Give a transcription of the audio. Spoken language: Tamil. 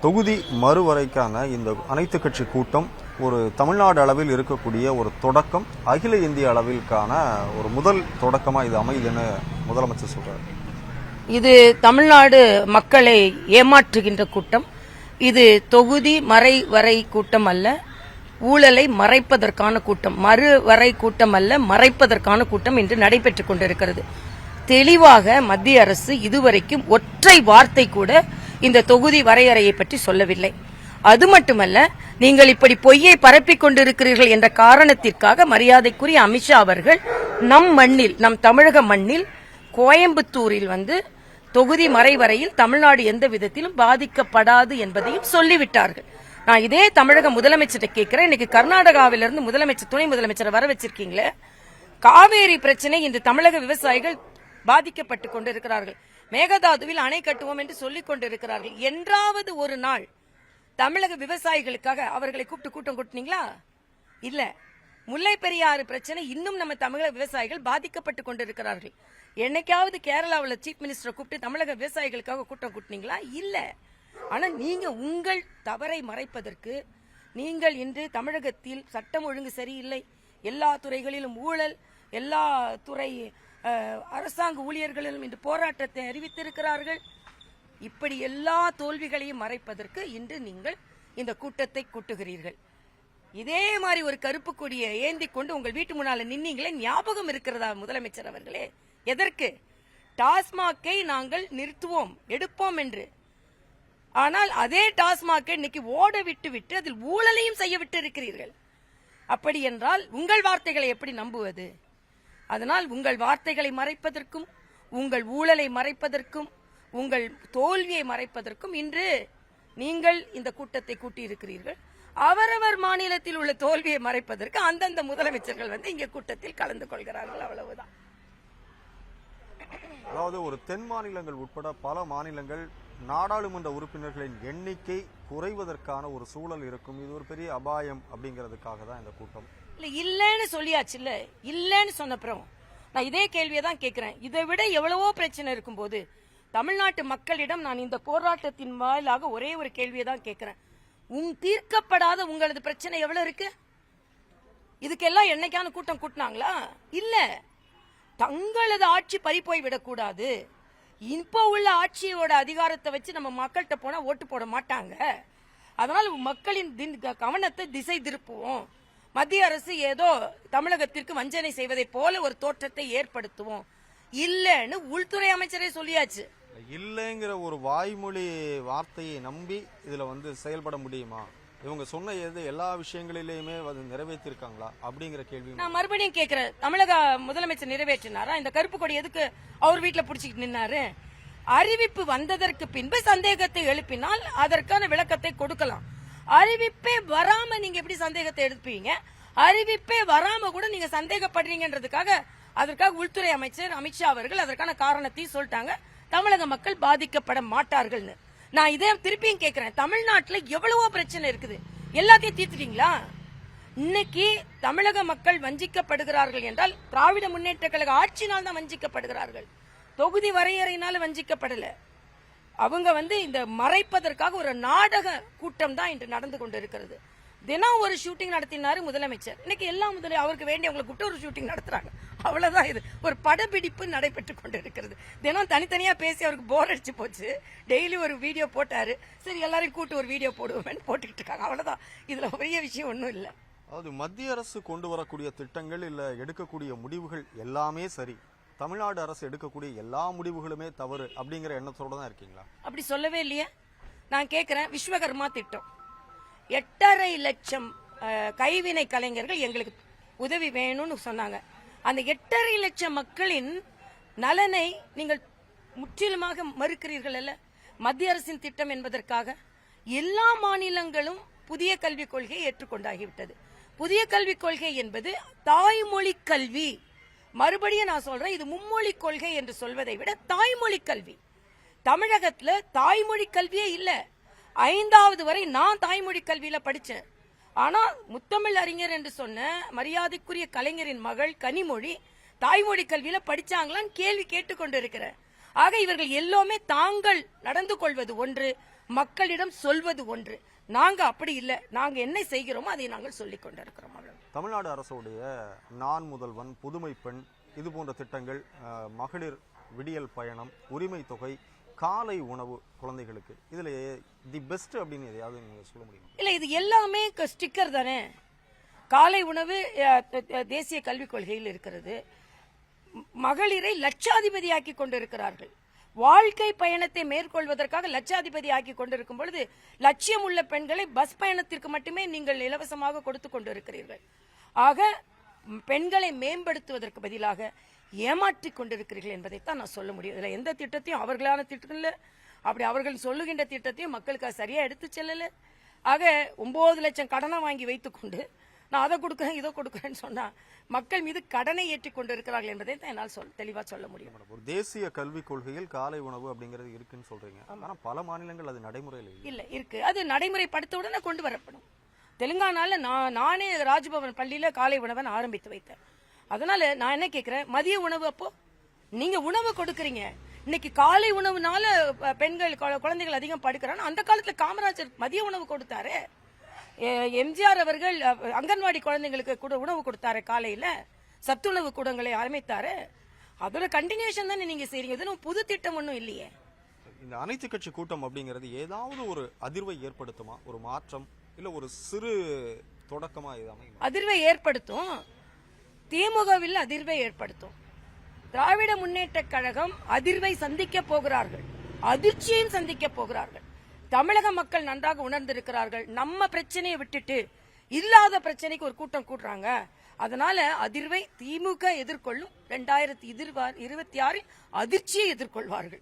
தொகுதி மறுவரைக்கான இந்த அனைத்து கட்சி கூட்டம் ஒரு தமிழ்நாடு அளவில் இருக்கக்கூடிய ஒரு தொடக்கம், அகில இந்திய அளவிற்கான ஒரு முதல் தொடக்கமா இது அமையுதுன்னு முதலமைச்சர் சொல்றாரு. இது தமிழ்நாடு மக்களை ஏமாற்றுகின்ற கூட்டம். இது தொகுதி மறைவரை கூட்டம் அல்ல, ஊழலை மறைப்பதற்கான கூட்டம். மறுவரை கூட்டம் அல்ல, மறைப்பதற்கான கூட்டம் இன்று நடைபெற்றுக் கொண்டிருக்கிறது. தெளிவாக மத்திய அரசு இதுவரைக்கும் ஒற்றை வார்த்தை கூட இந்த தொகுதி வரையறையை பற்றி சொல்லவில்லை. அது மட்டுமல்ல, நீங்கள் இப்படி பொய்யை பரப்பிக் கொண்டிருக்கிறீர்கள் என்ற காரணத்திற்காக மரியாதைக்குரிய அமித்ஷா அவர்கள் நம் மண்ணில், நம் தமிழக மண்ணில் கோயம்புத்தூரில் வந்து தொகுதி மறைவரையில் தமிழ்நாடு எந்த விதத்திலும் பாதிக்கப்படாது என்பதையும் சொல்லிவிட்டார்கள். நான் இதே தமிழக முதலமைச்சரை கேட்கிறேன். இன்னைக்கு கர்நாடகாவிலிருந்து முதலமைச்சர், துணை முதலமைச்சரை வர வச்சிருக்கீங்களே, காவேரி பிரச்சனை இன்று தமிழக விவசாயிகள் பாதிக்கப்பட்டுக் கொண்டிருக்கிறார்கள். மேகதாதுவில் அணை கட்டுவோம் என்று சொல்லிக் கொண்டிருக்கிறார்கள். என்றாவது ஒரு நாள் தமிழக விவசாயிகளுக்காக அவர்களை கூப்பிட்டு கூட்டம் கூட்டினீங்களா? இல்ல. முல்லை பெரியாறு பிரச்சனை இன்னும் நம்ம தமிழக விவசாயிகள் பாதிக்கப்பட்டுக் கொண்டிருக்கிறார்கள். என்னைக்காவது கேரளாவில் சீஃப் மினிஸ்டரை கூப்பிட்டு தமிழக விவசாயிகளுக்காக கூட்டம் கூட்டினீங்களா? இல்ல. ஆனா நீங்க உங்கள் தவறை மறைப்பதற்கு, நீங்கள் இன்று தமிழகத்தில் சட்டம் ஒழுங்கு சரியில்லை, எல்லா துறைகளிலும் ஊழல், எல்லா துறை அரசாங்க ஊழியர்களிலும் இன்று போராட்டத்தை அறிவித்திருக்கிறார்கள். இப்படி எல்லா தோல்விகளையும் மறைப்பதற்கு இன்று நீங்கள் இந்த கூட்டத்தை கூட்டுகிறீர்கள். இதே மாதிரி ஒரு கருப்பு கொடியை ஏந்தி கொண்டு உங்கள் வீட்டு முன்னால நின்னீங்களே, ஞாபகம் இருக்கிறதா முதலமைச்சர் அவர்களே? எதற்கு? டாஸ்மாகை நாங்கள் நிறுத்துவோம், எடுப்போம் என்று. ஆனால் அதே டாஸ்மாகை இன்னைக்கு ஓட விட்டு விட்டு அதில் ஊழலையும் செய்ய விட்டு இருக்கிறீர்கள். அப்படி என்றால் உங்கள் வார்த்தைகளை எப்படி நம்புவது? அதனால் உங்கள் வார்த்தைகளை மறைப்பதற்கும், உங்கள் ஊழலை மறைப்பதற்கும், உங்கள் தோல்வியை மறைப்பதற்கும் இன்று நீங்கள் இந்த கூட்டத்தை கூட்டியிருக்கிறீர்கள். அவரவர் மாநிலத்தில் உள்ள தோல்வியை மறைப்பதற்கு அந்தந்த முதலமைச்சர்கள் வந்து இங்கே கூட்டத்தில் கலந்து கொள்கிறார்கள். அவ்வளவுதான். அதாவது ஒரு தென் மாநிலங்கள் உட்பட பல மாநிலங்கள் நாடாளுமன்ற உறுப்பினர்களின் எண்ணிக்கை குறைவதற்கான ஒரு சூழல் இருக்கும். இது ஒரு பெரிய அபாயம் அப்படிங்கிறதுக்காக தான் இந்த கூட்டம். இல்லன்னு சொல்லியாச்சு. இல்ல இல்லன்னு சொன்னப்புறம் நான் இதே கேள்வியை தான் கேட்கிறேன். இதை விட எவ்வளவோ பிரச்சனை இருக்கும் போது தமிழ்நாட்டு மக்களிடம் நான் இந்த போராட்டத்தின் வாயிலாக ஒரே ஒரு கேள்வியை தான் கேட்கிறேன். தீர்க்கப்படாத உங்களது பிரச்சனை எவ்வளவு இருக்கு? இதுக்கெல்லாம் என்னைக்கான கூட்டம் கூட்டினாங்களா? இல்ல. தங்களது ஆட்சி பறிப்போய் விடக்கூடாது. இப்ப உள்ள ஆட்சியோட அதிகாரத்தை வச்சு நம்ம மக்கள்கிட்ட போனா ஓட்டு போட மாட்டாங்க. அதனால மக்களின் கவனத்தை திசை திருப்புவோம். மத்திய அரசு ஏதோ தமிழகத்திற்கு வஞ்சனை செய்வதை போல ஒரு தோற்றத்தை ஏற்படுத்துவோம். இல்லன்னு உள்துறை அமைச்சரே சொல்லியாச்சு. இல்லைங்கிற ஒரு வாய்மொழி வார்த்தையை நம்பி இதுல வந்து செயல்பட முடியுமா? இவங்க சொன்ன எல்லா விஷயங்களிலேயுமே நிறைவேற்றிருக்காங்களா அப்படிங்கிற கேள்வி நான் மறுபடியும் கேட்கிறேன். தமிழக முதலமைச்சர் நிறைவேற்றினாரா? இந்த கருப்பு கொடி எதுக்கு அவர் வீட்டுல புடிச்சிட்டு நின்னாரு? அறிவிப்பு வந்ததற்கு பின்பு சந்தேகத்தை எழுப்பினால் அதற்கான விளக்கத்தை கொடுக்கலாம். அறிவிப்பே வராம நீங்க எப்படி சந்தேகத்தை எழுப்பீங்க? அறிவிப்பே வராம கூட நீங்க சந்தேகப்படுறீங்கன்றதுக்காக அதற்காக உள்துறை அமைச்சர் அமித்ஷா அவர்கள் அதற்கான காரணத்தையும் சொல்லிட்டாங்க. தமிழக மக்கள் பாதிக்கப்பட மாட்டார்கள்னு. நான் இதே திருப்பியும் கேட்கிறேன். தமிழ்நாட்டில் எவ்வளவோ பிரச்சனை இருக்குது, எல்லாத்தையும் தீர்த்துட்டீங்களா? இன்னைக்கு தமிழக மக்கள் வஞ்சிக்கப்படுகிறார்கள் என்றால் திராவிட முன்னேற்ற கழக ஆட்சினால் தான் வஞ்சிக்கப்படுகிறார்கள். தொகுதி வரையறையினால வஞ்சிக்கப்படல. அவங்க வந்து இந்த மறைப்பதற்காக ஒரு நாடக கூட்டம் தான் இன்று நடந்து கொண்டிருக்கிறது. தினம் ஒரு ஷூட்டிங் நடத்தினாரு முதலமைச்சர். இன்னைக்கு எல்லா அவருக்கு வேண்டியவங்களை கூப்பிட்டு ஒரு ஷூட்டிங் நடத்துறாங்க. அவ்வளவுதான். இது ஒரு படப்பிடிப்பு நடைபெற்றுக் கொண்டிருக்கிறது. தினம் தனித்தனியா பேசி அவருக்கு போர் அடிச்சு போச்சு. டெய்லி ஒரு வீடியோ போட்டாரு. சரி, எல்லாரையும் கூட்டு ஒரு வீடியோ போடுவோம்னு போட்டுக்கிட்டு இருக்காங்க. அவ்வளவுதான். இதுல பெரிய விஷயம் ஒன்றும் இல்லை. அதாவது மத்திய அரசு கொண்டு வரக்கூடிய திட்டங்கள் இல்ல எடுக்கக்கூடிய முடிவுகள் எல்லாமே சரி, தமிழ்நாடு அரசு எடுக்கக்கூடிய எல்லா முடிவுகளுமே தவறு அப்படிங்கிற எண்ணத்தோட தான் இருக்கீங்களா? அப்படி சொல்லவே இல்லையே. நான் கேட்கிறேன், விஸ்வகர்மா திட்டம் 8.5 லட்சம் கைவினை கலைஞர்கள் எங்களுக்கு உதவி வேணும்னு சொன்னாங்க. அந்த 8.5 லட்சம் மக்களின் நலனை நீங்கள் முற்றிலுமாக மறுக்கிறீர்கள் அல்ல? மத்திய அரசின் திட்டம் என்பதற்காக எல்லா மாநிலங்களும் புதிய கல்விக் கொள்கையை ஏற்றுக்கொண்டாகிவிட்டது. புதிய கல்விக் கொள்கை என்பது தாய்மொழி கல்வி. மறுபடியும் நான் சொல்றேன், இது மும்மொழி கொள்கை என்று சொல்வதை விட தாய்மொழி கல்வி. தமிழகத்துல தாய்மொழி கல்வியே இல்ல. 5வது வரை நான் தாய்மொழி கல்வியில படிச்சேன். ஆனா முத்தமிழ் அறிஞர் என்று சொன்ன மரியாதைக்குரிய கலைஞரின் மகள் கனிமொழி தாய்மொழி கல்வியில படிச்சாங்களான்னு கேள்வி கேட்டுக்கொண்டு இருக்கிறேன். ஆக இவர்கள் எல்லோருமே தாங்கள் நடந்து கொள்வது ஒன்று, மக்களிடம் சொல்வது ஒன்று. நாங்க அப்படி இல்லை, நாங்க என்ன செய்கிறோமோ அதை நாங்கள் சொல்லிக் கொண்டிருக்கிறோம். தமிழ்நாடு அரசுடைய நான் முதல்வன், புதுமை பெண், இது போன்ற திட்டங்கள், மகளிர் விடியல் பயணம், உரிமை தொகை, காலை உணவு குழந்தைகளுக்கு, இதுல தி பெஸ்ட் அப்படின்னு எதையாவது நீங்க சொல்ல முடியுமா? இல்ல, இது எல்லாமே ஸ்டிக்கர் தானே. காலை உணவு தேசிய கல்விக் கொள்கையில் இருக்கிறது. மகளிரை லட்சாதிபதியாக்கி கொண்டிருக்கிறார்கள். வாழ்க்கை பயணத்தை மேற்கொள்வதற்காக லட்சாதிபதி ஆக்கி கொண்டிருக்கும் பொழுது லட்சியம் உள்ள பெண்களை பஸ் பயணத்திற்கு மட்டுமே நீங்கள் இலவசமாக கொடுத்து கொண்டிருக்கிறீர்கள். ஆக பெண்களை மேம்படுத்துவதற்கு பதிலாக ஏமாற்றிக் கொண்டிருக்கிறீர்கள் என்பதைத்தான் நான் சொல்ல முடியும். இதுல எந்த திட்டத்தையும் அவர்களான திட்டங்கள் அப்படி அவர்கள் சொல்லுகின்ற திட்டத்தையும் மக்களுக்கு சரியா எடுத்து செல்லல. ஆக 9 லட்சம் கடனை வாங்கி வைத்துக் கொண்டு நான் அதை கொடுக்குறேன் இதை கொடுக்குறேன்னு சொன்னா மக்கள் மீது கடனை ஏற்றிக் கொண்டிருக்கிறார்கள் என்பதை தான் என்னால் தெளிவா சொல்ல முடியும். ஒரு தேசிய கல்விக் கொள்கையில் காலை உணவு அப்படிங்கிறது இருக்குன்னு சொல்றீங்க. ஆனா பல மாநிலங்கள் அது நடைமுறையில் இல்ல இருக்கு. அது நடைமுறைப்படுத்த உடனே கொண்டு வரப்படும். தெலுங்கானால நானே ராஜ்பவன் பள்ளியில காலை உணவை ஆரம்பித்து வைத்தேன். அதனால நான் என்ன கேட்கிறேன், மதிய உணவு அப்போ நீங்க உணவு கொடுக்கறீங்க. இன்னைக்கு காலை உணவுனால பெண்கள் குழந்தைகள் அதிகம் படுக்கிறாங்க. அந்த காலத்துல காமராஜர் மதிய உணவு கொடுத்தாரு. எம்ஜிஆர் அவர்கள் அங்கன்வாடி குழந்தைங்களுக்கு கூட உணவு கொடுத்தாரு. காலையில சத்துணவு கூடங்களை அமைத்தாரு. அதோட கண்டினியூஷன் தானே நீங்க செய்றீங்க. இது புது திட்டம் ஒன்றும் இல்லையே. இந்த அனைத்து கட்சி கூட்டம் அப்படிங்கிறது ஏதாவது ஒரு அதிர்வை ஏற்படுத்துமா? ஒரு மாற்றம் இல்ல ஒரு சிறு தொடக்கமா அதிர்வை ஏற்படுத்தும். திமுகவில் அதிர்வை ஏற்படுத்தும். திராவிட முன்னேற்ற கழகம் அதிர்வை சந்திக்க போகிறார்கள், அதிர்ச்சியையும் சந்திக்க போகிறார்கள். தமிழக மக்கள் நன்றாக உணர்ந்திருக்கிறார்கள். நம்ம பிரச்சனையை விட்டுட்டு இல்லாத பிரச்சனைக்கு ஒரு கூட்டம் கூட்டுறாங்க. அதனால அதிர்வை திமுக எதிர்கொள்ளும். 2026 அதிர்ச்சியை எதிர்கொள்வார்கள்.